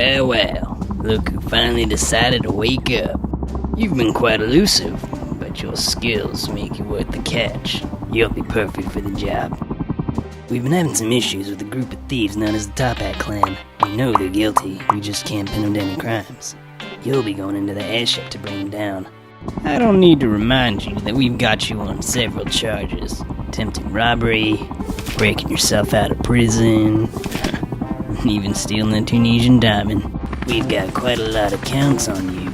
Well, well, look who finally decided to wake up. You've been quite elusive, but your skills make you worth the catch. You'll be perfect for the job. We've been having some issues with a group of thieves known as the Top Hat Clan. We know they're guilty, we just can't pin them to any crimes. You'll be going into the Airship to bring them down. I don't need to remind you that we've got you on several charges. Attempted robbery, breaking yourself out of prison, and even stealing a Tunisian diamond. We've got quite a lot of counts on you.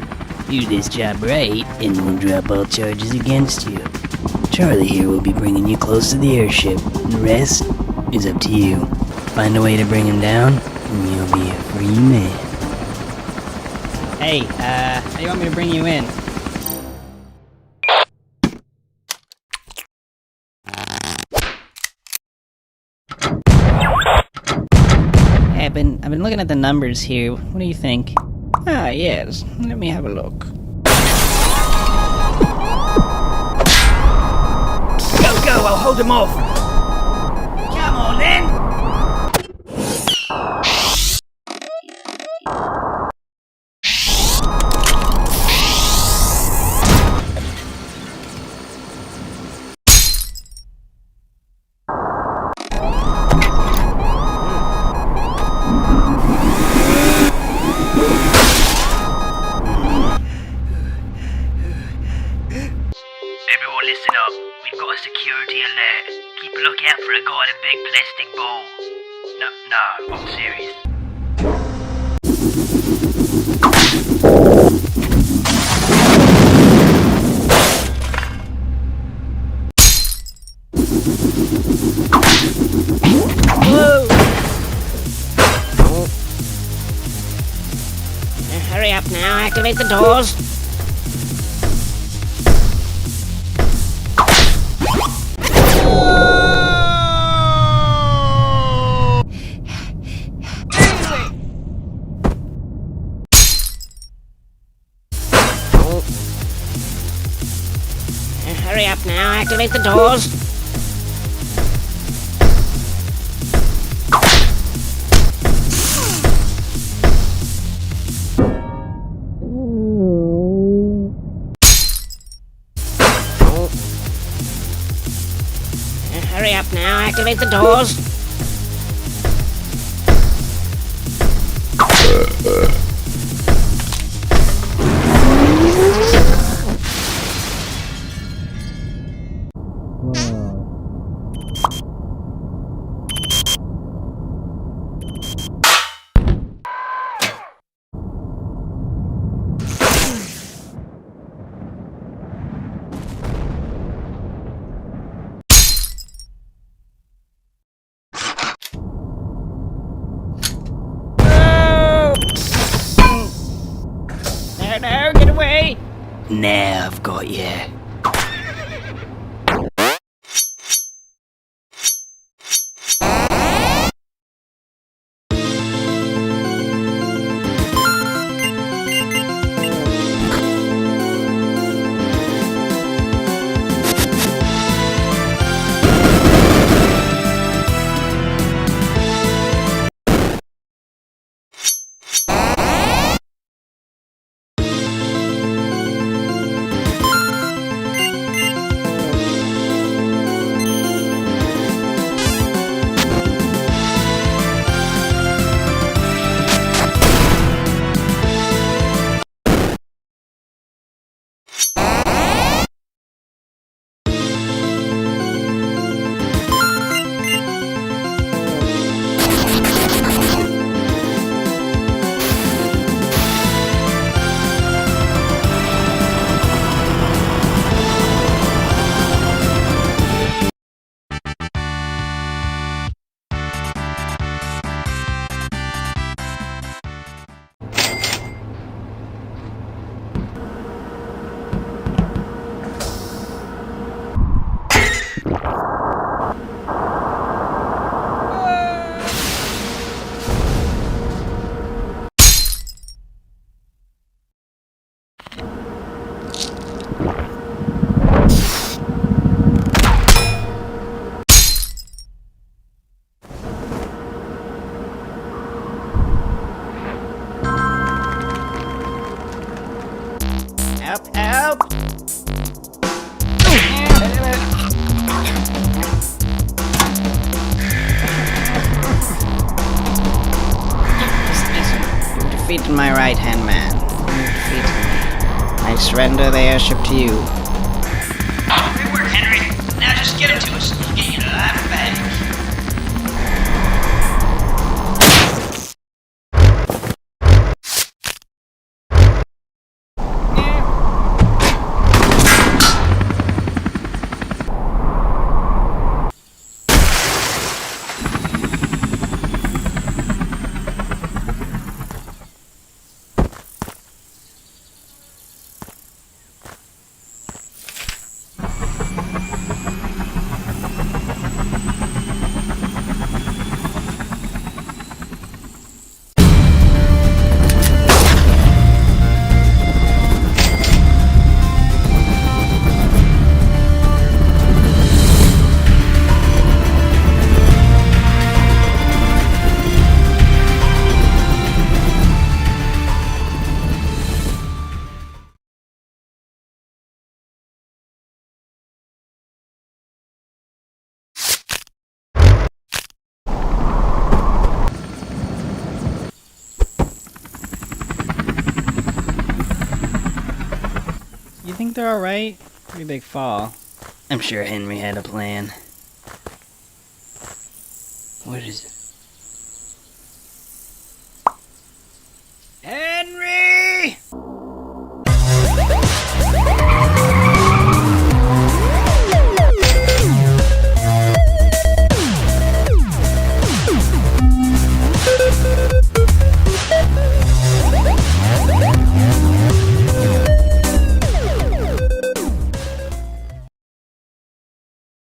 Do this job right, and we'll drop all charges against you. Charlie here will be bringing you close to the airship. The rest is up to you. Find a way to bring him down, and you'll be a free man. Hey, how do you want me to bring you in? Hey, I've been looking at the numbers here. What do you think? Ah, yes. Let me have a look. Go, I'll hold him off! Come on, then! Everyone listen up. We've got a security alert. Keep a lookout for a guy in a big plastic ball. No, I'm serious. Whoa! Hurry up now, activate the doors. Hurry up now, activate the doors. Hurry up now, activate the doors. No, get away! Now I've got you. Help! Help! You've defeated my right-hand man. You've defeated me. I surrender the airship to you. Good work, Henry. Now just get him to us. We'll get you alive and back. You think they're alright? Pretty big fall. I'm sure Henry had a plan. What is it? Henry!